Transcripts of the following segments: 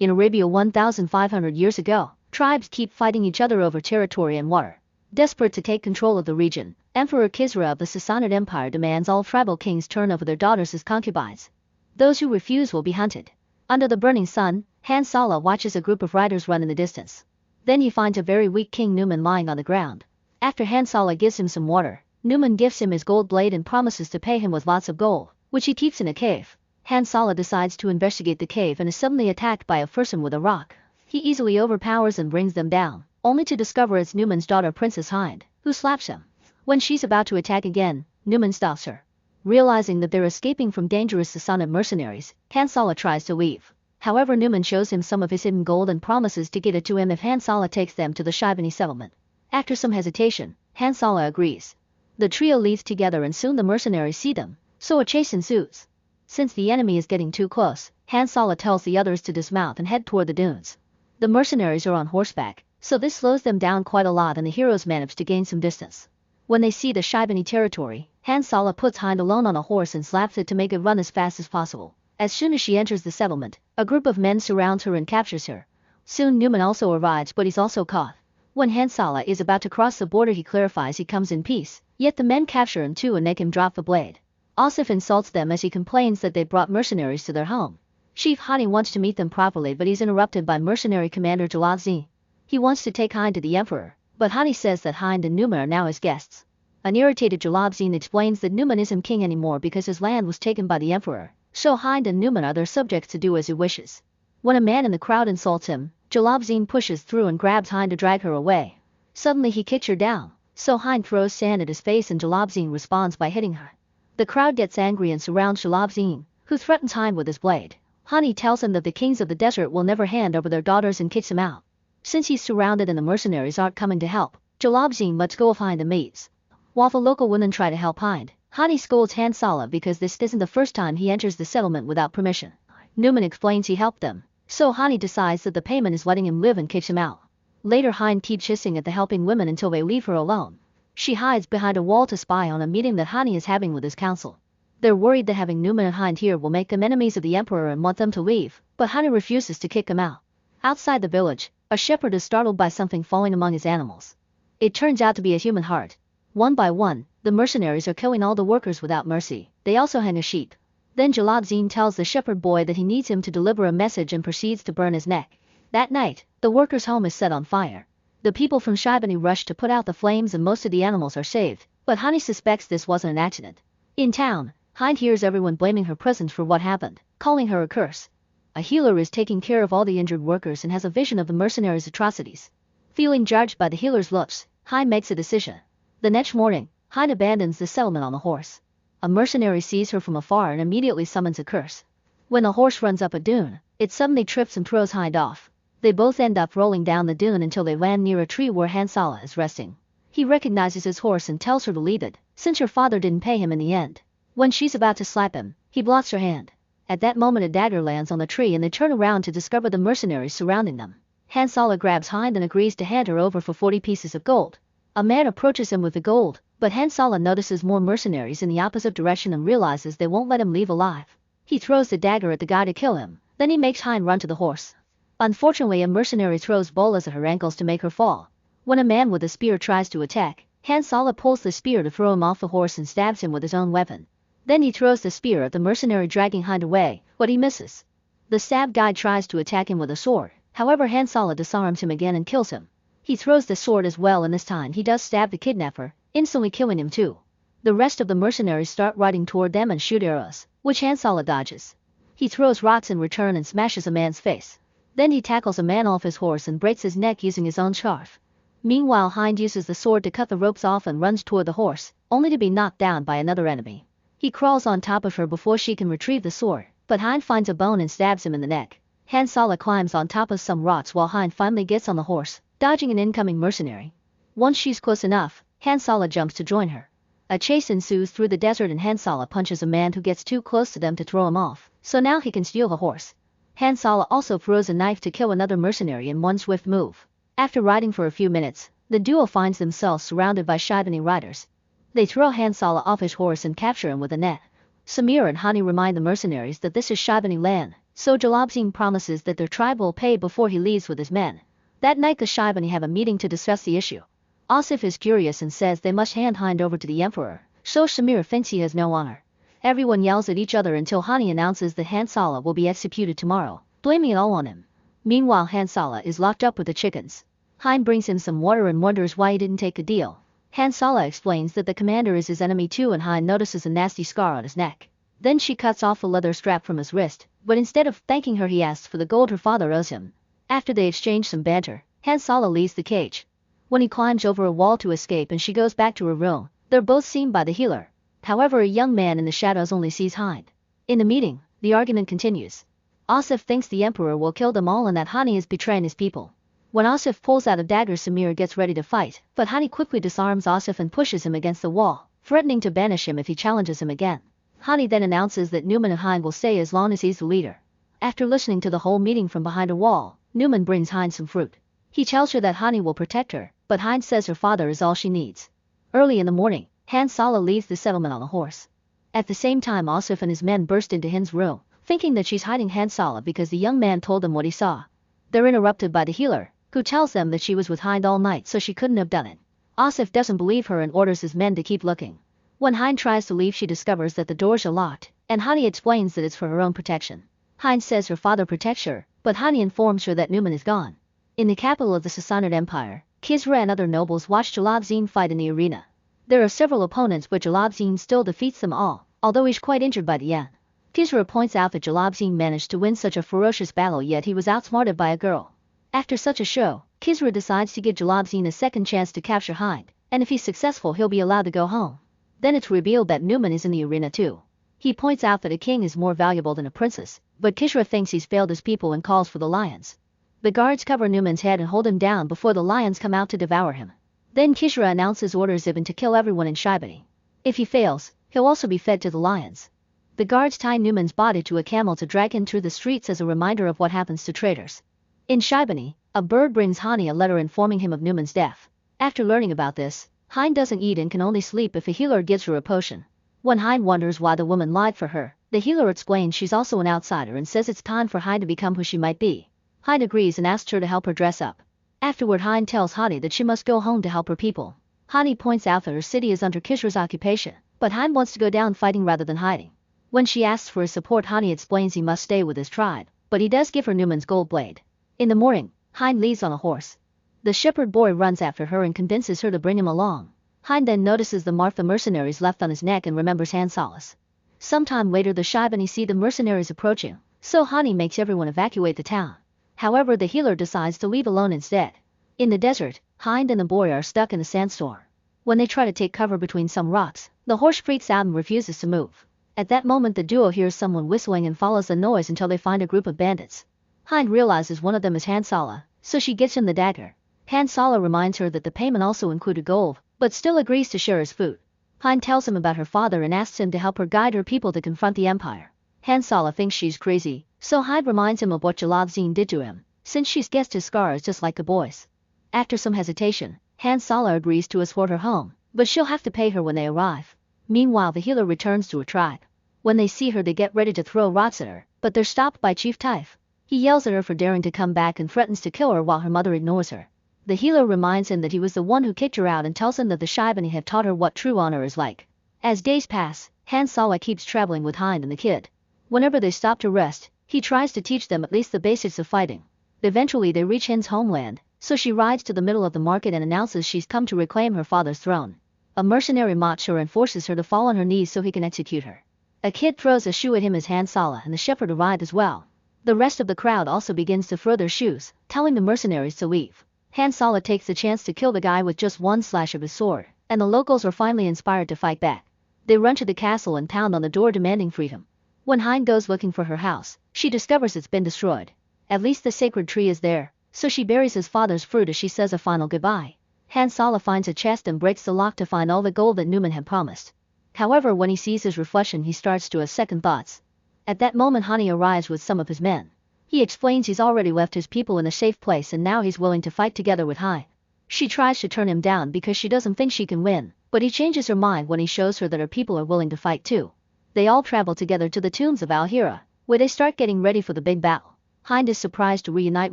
In Arabia 1,500 years ago, tribes keep fighting each other over territory and water. Desperate to take control of the region, Emperor Kisra of the Sassanid Empire demands all tribal kings turn over their daughters as concubines. Those who refuse will be hunted. Under the burning sun, Han Sala watches a group of riders run in the distance. Then he finds a very weak King Numan lying on the ground. After Han Sala gives him some water, Numan gives him his gold blade and promises to pay him with lots of gold, which he keeps in a cave. Han Sala decides to investigate the cave and is suddenly attacked by a foursome with a rock. He easily overpowers and brings them down, only to discover it's Numan's daughter Princess Hind, who slaps him. When she's about to attack again, Numan stops her. Realizing that they're escaping from dangerous Sassanid mercenaries, Han Sala tries to leave. However, Numan shows him some of his hidden gold and promises to get it to him if Han Sala takes them to the Shaibani settlement. After some hesitation, Han Sala agrees. The trio leaves together and soon the mercenaries see them, so a chase ensues. Since the enemy is getting too close, Han Sala tells the others to dismount and head toward the dunes. The mercenaries are on horseback, so this slows them down quite a lot and the heroes manage to gain some distance. When they see the Shaibani territory, Han Sala puts Hind alone on a horse and slaps it to make it run as fast as possible. As soon as she enters the settlement, a group of men surrounds her and captures her. Soon Numan also arrives, but he's also caught. When Han Sala is about to cross the border, he clarifies he comes in peace, yet the men capture him too and make him drop the blade. Asif insults them as he complains that they brought mercenaries to their home. Chief Hani wants to meet them properly, but he's interrupted by mercenary commander Jalabzi. He wants to take Hind to the emperor, but Hani says that Hind and Numan are now his guests. An irritated Jalabzin explains that Numan isn't king anymore because his land was taken by the emperor, so Hind and Numan are their subjects to do as he wishes. When a man in the crowd insults him, Jalabzin pushes through and grabs Hind to drag her away. Suddenly he kicks her down, so Hind throws sand at his face and Jalabzin responds by hitting her. The crowd gets angry and surrounds Jalabzin, who threatens Hind with his blade. Hani tells him that the kings of the desert will never hand over their daughters and kicks him out. Since he's surrounded and the mercenaries aren't coming to help, Jalabzin lets go of Hind and leaves. While the local women try to help Hind, Hani scolds Han Sala because this isn't the first time he enters the settlement without permission. Numan explains he helped them, so Hani decides that the payment is letting him live and kicks him out. Later Hind keeps hissing at the helping women until they leave her alone. She hides behind a wall to spy on a meeting that Hani is having with his council. They're worried that having Numan and Hind here will make them enemies of the emperor and want them to leave, but Hani refuses to kick them out. Outside the village, a shepherd is startled by something falling among his animals. It turns out to be a human heart. One by one, the mercenaries are killing all the workers without mercy. They also hang a sheep. Then Jalabzin tells the shepherd boy that he needs him to deliver a message and proceeds to burn his neck. That night, the workers' home is set on fire. The people from Shaibani rush to put out the flames and most of the animals are saved, but Hani suspects this wasn't an accident. In town, Hind hears everyone blaming her presence for what happened, calling her a curse. A healer is taking care of all the injured workers and has a vision of the mercenaries' atrocities. Feeling judged by the healer's looks, Hind makes a decision. The next morning, Hind abandons the settlement on the horse. A mercenary sees her from afar and immediately summons a curse. When the horse runs up a dune, it suddenly trips and throws Hind off. They both end up rolling down the dune until they land near a tree where Han Sala is resting. He recognizes his horse and tells her to leave it, since her father didn't pay him in the end. When she's about to slap him, he blocks her hand. At that moment a dagger lands on the tree and they turn around to discover the mercenaries surrounding them. Han Sala grabs Hind and agrees to hand her over for 40 pieces of gold. A man approaches him with the gold, but Han Sala notices more mercenaries in the opposite direction and realizes they won't let him leave alive. He throws the dagger at the guy to kill him, then he makes Hind run to the horse. Unfortunately, a mercenary throws bolas at her ankles to make her fall. When a man with a spear tries to attack, Han Sala pulls the spear to throw him off the horse and stabs him with his own weapon. Then he throws the spear at the mercenary, dragging Hind away, but he misses. The stabbed guy tries to attack him with a sword, however Han Sala disarms him again and kills him. He throws the sword as well and this time he does stab the kidnapper, instantly killing him too. The rest of the mercenaries start riding toward them and shoot arrows, which Han Sala dodges. He throws rocks in return and smashes a man's face. Then he tackles a man off his horse and breaks his neck using his own scarf. Meanwhile Hind uses the sword to cut the ropes off and runs toward the horse, only to be knocked down by another enemy. He crawls on top of her before she can retrieve the sword, but Hind finds a bone and stabs him in the neck. Han Sala climbs on top of some rocks while Hind finally gets on the horse, dodging an incoming mercenary. Once she's close enough, Han Sala jumps to join her. A chase ensues through the desert and Han Sala punches a man who gets too close to them to throw him off, so now he can steal the horse. Han Sala also throws a knife to kill another mercenary in one swift move. After riding for a few minutes, the duo finds themselves surrounded by Shaibani riders. They throw Han Sala off his horse and capture him with a net. Samir and Hani remind the mercenaries that this is Shaibani land, so Jalabzin promises that their tribe will pay before he leaves with his men. That night the Shaibani have a meeting to discuss the issue. Asif is curious and says they must hand Hind over to the emperor, so Shamir thinks he has no honor. Everyone yells at each other until Hani announces that Hansala will be executed tomorrow, blaming it all on him. Meanwhile Hansala is locked up with the chickens. Hind brings him some water and wonders why he didn't take a deal. Hansala explains that the commander is his enemy too, and Hind notices a nasty scar on his neck. Then she cuts off a leather strap from his wrist, but instead of thanking her he asks for the gold her father owes him. After they exchange some banter, Hansala leaves the cage. When he climbs over a wall to escape and she goes back to her room, they're both seen by the healer. However, a young man in the shadows only sees Hind. In the meeting, the argument continues. Asif thinks the emperor will kill them all and that Hani is betraying his people. When Asif pulls out a dagger, Samir gets ready to fight, but Hani quickly disarms Asif and pushes him against the wall, threatening to banish him if he challenges him again. Hani then announces that Numan and Hind will stay as long as he's the leader. After listening to the whole meeting from behind a wall, Numan brings Hind some fruit. He tells her that Hani will protect her, but Hind says her father is all she needs. Early in the morning, Hansala leaves the settlement on a horse. At the same time, Asif and his men burst into Hind's room, thinking that she's hiding Hansala because the young man told them what he saw. They're interrupted by the healer, who tells them that she was with Hind all night so she couldn't have done it. Asif doesn't believe her and orders his men to keep looking. When Hind tries to leave, she discovers that the doors are locked, and Hani explains that it's for her own protection. Hind says her father protects her, but Hani informs her that Numan is gone. In the capital of the Sassanid Empire, Kisra and other nobles watch Jalabzin fight in the arena. There are several opponents, but Jalabzin still defeats them all, although he's quite injured by the end. Kisra points out that Jalabzin managed to win such a ferocious battle, yet he was outsmarted by a girl. After such a show, Kisra decides to give Jalabzin a second chance to capture Hind, and if he's successful he'll be allowed to go home. Then it's revealed that Numan is in the arena too. He points out that a king is more valuable than a princess, but Kisra thinks he's failed his people and calls for the lions. The guards cover Numan's head and hold him down before the lions come out to devour him. Then Kisra announces orders Ibn to kill everyone in Shaibani. If he fails, he'll also be fed to the lions. The guards tie Numan's body to a camel to drag him through the streets as a reminder of what happens to traitors. In Shaibani, a bird brings Hani a letter informing him of Numan's death. After learning about this, Hind doesn't eat and can only sleep if a healer gives her a potion. When Hind wonders why the woman lied for her, the healer explains she's also an outsider and says it's time for Hind to become who she might be. Hind agrees and asks her to help her dress up. Afterward, Hind tells Hani that she must go home to help her people. Hani points out that her city is under Kisra's occupation, but Hind wants to go down fighting rather than hiding. When she asks for his support, Hani explains he must stay with his tribe, but he does give her Numan's gold blade. In the morning, Hind leaves on a horse. The shepherd boy runs after her and convinces her to bring him along. Hind then notices the mark the mercenaries left on his neck and remembers Hansala's. Sometime later, the Shaibani see the mercenaries approaching, so Hani makes everyone evacuate the town. However, the healer decides to leave alone instead. In the desert, Hind and the boy are stuck in a sandstorm. When they try to take cover between some rocks, the horse freaks out and refuses to move. At that moment, the duo hears someone whistling and follows the noise until they find a group of bandits. Hind realizes one of them is Hansala, so she gives him the dagger. Hansala reminds her that the payment also included gold, but still agrees to share his food. Hind tells him about her father and asks him to help her guide her people to confront the empire. Hansala thinks she's crazy, so Hind reminds him of what Jalabzin did to him, since she's guessed his scars just like the boys. After some hesitation, Hansala agrees to escort her home, but she'll have to pay her when they arrive. Meanwhile, the healer returns to her tribe. When they see her, they get ready to throw rocks at her, but they're stopped by Chief Taif. He yells at her for daring to come back and threatens to kill her while her mother ignores her. The healer reminds him that he was the one who kicked her out and tells him that the Shaibani have taught her what true honor is like. As days pass, Hansala keeps traveling with Hind and the kid. Whenever they stop to rest, he tries to teach them at least the basics of fighting. Eventually they reach Hind's homeland, so she rides to the middle of the market and announces she's come to reclaim her father's throne. A mercenary mocks her and forces her to fall on her knees so he can execute her. A kid throws a shoe at him as Hansala and the shepherd arrive as well. The rest of the crowd also begins to throw their shoes, telling the mercenaries to leave. Hansala takes the chance to kill the guy with just one slash of his sword, and the locals are finally inspired to fight back. They run to the castle and pound on the door demanding freedom. When Hind goes looking for her house, she discovers it's been destroyed. At least the sacred tree is there, so she buries his father's fruit as she says a final goodbye. Hansala finds a chest and breaks the lock to find all the gold that Numan had promised. However, when he sees his reflection, he starts to have second thoughts. At that moment, Hani arrives with some of his men. He explains he's already left his people in a safe place and now he's willing to fight together with Hind. She tries to turn him down because she doesn't think she can win, but he changes her mind when he shows her that her people are willing to fight too. They all travel together to the tombs of Al-Hira. where they start getting ready for the big battle. Hind is surprised to reunite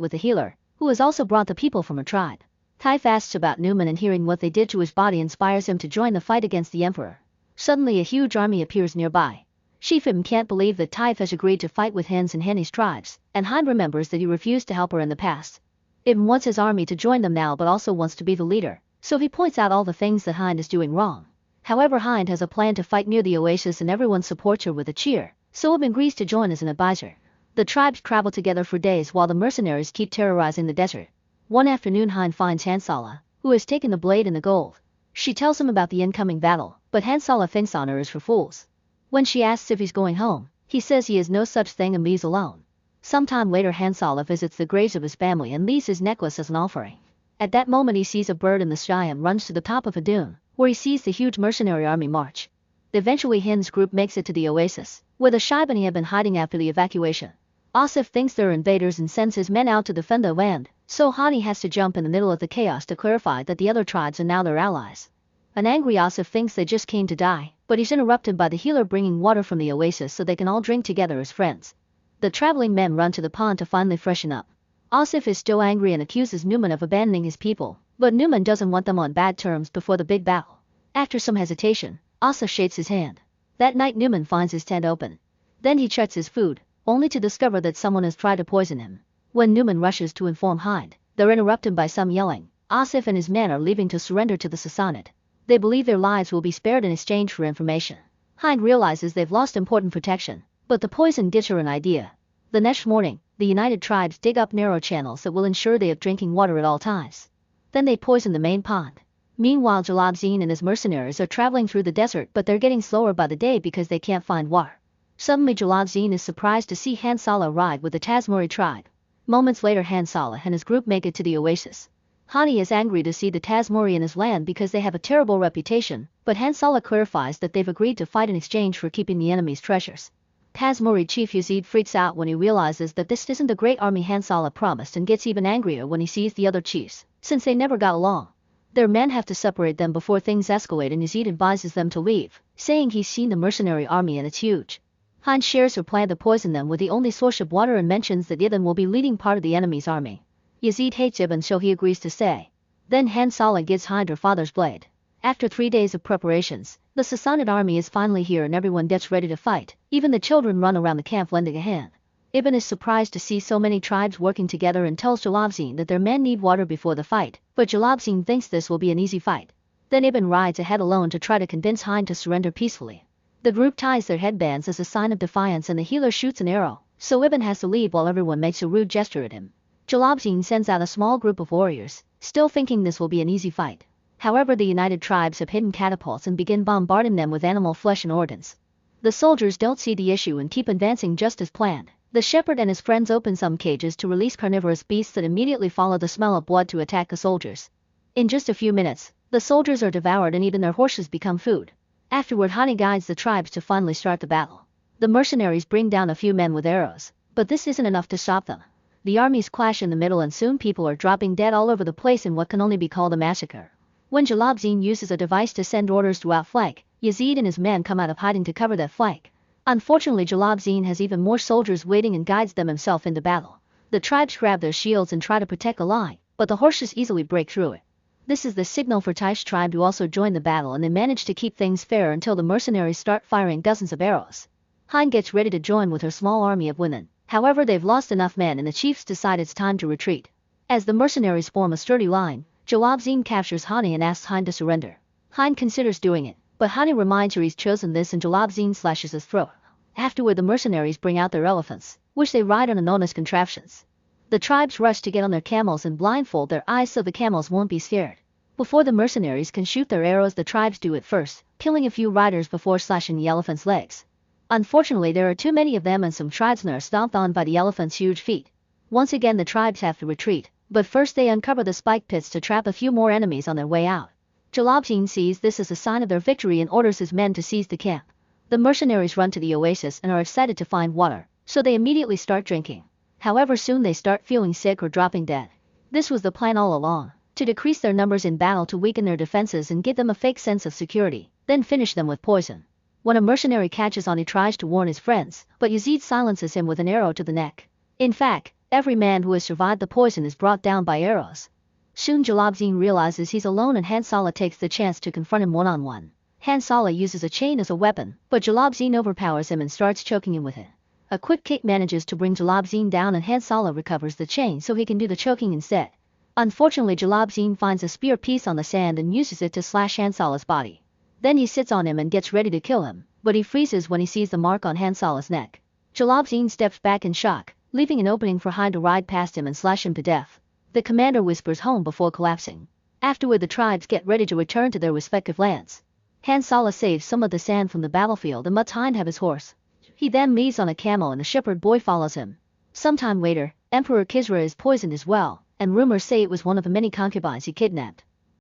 with the healer, who has also brought the people from her tribe. Typh asks about Newman, and hearing what they did to his body inspires him to join the fight against the emperor. Suddenly a huge army appears nearby. Shifim can't believe that Typh has agreed to fight with Hans and Henny's tribes, and Hind remembers that he refused to help her in the past. Ibn wants his army to join them now but also wants to be the leader, so he points out all the things that Hind is doing wrong. However, Hind has a plan to fight near the oasis and everyone supports her with a cheer, so Ibn agrees to join as an advisor. The tribes travel together for days while the mercenaries keep terrorizing the desert. One afternoon Hind finds Hansala, who has taken the blade and the gold. She tells him about the incoming battle, but Hansala thinks honor is for fools. When she asks if he's going home, he says he is no such thing and leaves alone. Sometime later Hansala visits the graves of his family and leaves his necklace as an offering. At that moment he sees a bird in the sky and runs to the top of a dune, where he sees the huge mercenary army march. Eventually Hind's group makes it to the oasis, where the Shaibani have been hiding after the evacuation. Asif thinks they're invaders and sends his men out to defend the land, so Hani has to jump in the middle of the chaos to clarify that the other tribes are now their allies. An angry Asif thinks they just came to die, but he's interrupted by the healer bringing water from the oasis so they can all drink together as friends. The traveling men run to the pond to finally freshen up. Asif is still angry and accuses Numan of abandoning his people, but Numan doesn't want them on bad terms before the big battle. After some hesitation, Asif shakes his hand. That night Numan finds his tent open. Then he checks his food, only to discover that someone has tried to poison him. When Numan rushes to inform Hind, they're interrupted by some yelling. Asif and his men are leaving to surrender to the Sassanid. They believe their lives will be spared in exchange for information. Hind realizes they've lost important protection, but the poison gives her an idea. The next morning, the united tribes dig up narrow channels that will ensure they have drinking water at all times. Then they poison the main pond. Meanwhile Jalabzin and his mercenaries are traveling through the desert, but they're getting slower by the day because they can't find water. Suddenly Jalabzin is surprised to see Hansala ride with the Tazmuri tribe. Moments later Hansala and his group make it to the oasis. Hani is angry to see the Tazmuri in his land because they have a terrible reputation, but Hansala clarifies that they've agreed to fight in exchange for keeping the enemy's treasures. Tazmuri chief Yazid freaks out when he realizes that this isn't the great army Hansala promised and gets even angrier when he sees the other chiefs, since they never got along. Their men have to separate them before things escalate and Yazid advises them to leave, saying he's seen the mercenary army and it's huge. Hind shares her plan to poison them with the only source of water and mentions that Ibn will be leading part of the enemy's army. Yazid hates Ibn so he agrees to stay. Then Hansala gives Hind her father's blade. After 3 days of preparations, the Sassanid army is finally here and everyone gets ready to fight. Even the children run around the camp lending a hand. Ibn is surprised to see so many tribes working together and tells Jalabzin that their men need water before the fight, but Jalabzin thinks this will be an easy fight. Then Ibn rides ahead alone to try to convince Hind to surrender peacefully. The group ties their headbands as a sign of defiance and the healer shoots an arrow, so Ibn has to leave while everyone makes a rude gesture at him. Jalabzin sends out a small group of warriors, still thinking this will be an easy fight. However, the united tribes have hidden catapults and begin bombarding them with animal flesh and organs. The soldiers don't see the issue and keep advancing just as planned. The shepherd and his friends open some cages to release carnivorous beasts that immediately follow the smell of blood to attack the soldiers. In just a few minutes, the soldiers are devoured and even their horses become food. Afterward Hani guides the tribes to finally start the battle. The mercenaries bring down a few men with arrows, but this isn't enough to stop them. The armies clash in the middle and soon people are dropping dead all over the place in what can only be called a massacre. When Jalabzin uses a device to send orders to outflank, Yazid and his men come out of hiding to cover that flank. Unfortunately Jalabzin has even more soldiers waiting and guides them himself into battle. The tribes grab their shields and try to protect the line, but the horses easily break through it. This is the signal for Typh's tribe to also join the battle and they manage to keep things fair until the mercenaries start firing dozens of arrows. Hind gets ready to join with her small army of women, however they've lost enough men and the chiefs decide it's time to retreat. As the mercenaries form a sturdy line, Jalabzin captures Hani and asks Hind to surrender. Hind considers doing it, but Hani reminds her he's chosen this and Jalabzin slashes his throat. Afterward the mercenaries bring out their elephants, which they ride on enormous contraptions. The tribes rush to get on their camels and blindfold their eyes so the camels won't be scared. Before the mercenaries can shoot their arrows the tribes do it first, killing a few riders before slashing the elephants' legs. Unfortunately there are too many of them and some tribesmen are stomped on by the elephants' huge feet. Once again the tribes have to retreat, but first they uncover the spike pits to trap a few more enemies on their way out. Jalabzin sees this as a sign of their victory and orders his men to seize the camp. The mercenaries run to the oasis and are excited to find water, so they immediately start drinking. However soon they start feeling sick or dropping dead. This was the plan all along, to decrease their numbers in battle to weaken their defenses and give them a fake sense of security, then finish them with poison. When a mercenary catches on, he tries to warn his friends, but Yazid silences him with an arrow to the neck. In fact, every man who has survived the poison is brought down by arrows. Soon Jalabzin realizes he's alone and Hansala takes the chance to confront him one-on-one. Hansala uses a chain as a weapon, but Jalabzin overpowers him and starts choking him with it. A quick kick manages to bring Jalabzin down and Hansala recovers the chain so he can do the choking instead. Unfortunately, Jalabzin finds a spear piece on the sand and uses it to slash Hansala's body. Then he sits on him and gets ready to kill him, but he freezes when he sees the mark on Hansala's neck. Jalabzin steps back in shock, leaving an opening for Hind to ride past him and slash him to death. The commander whispers home before collapsing. Afterward, the tribes get ready to return to their respective lands. Hansala saves some of the sand from the battlefield and lets Hind have his horse. He then leaves on a camel and the shepherd boy follows him. Sometime later, Emperor Kisra is poisoned as well, and rumors say it was one of the many concubines he kidnapped.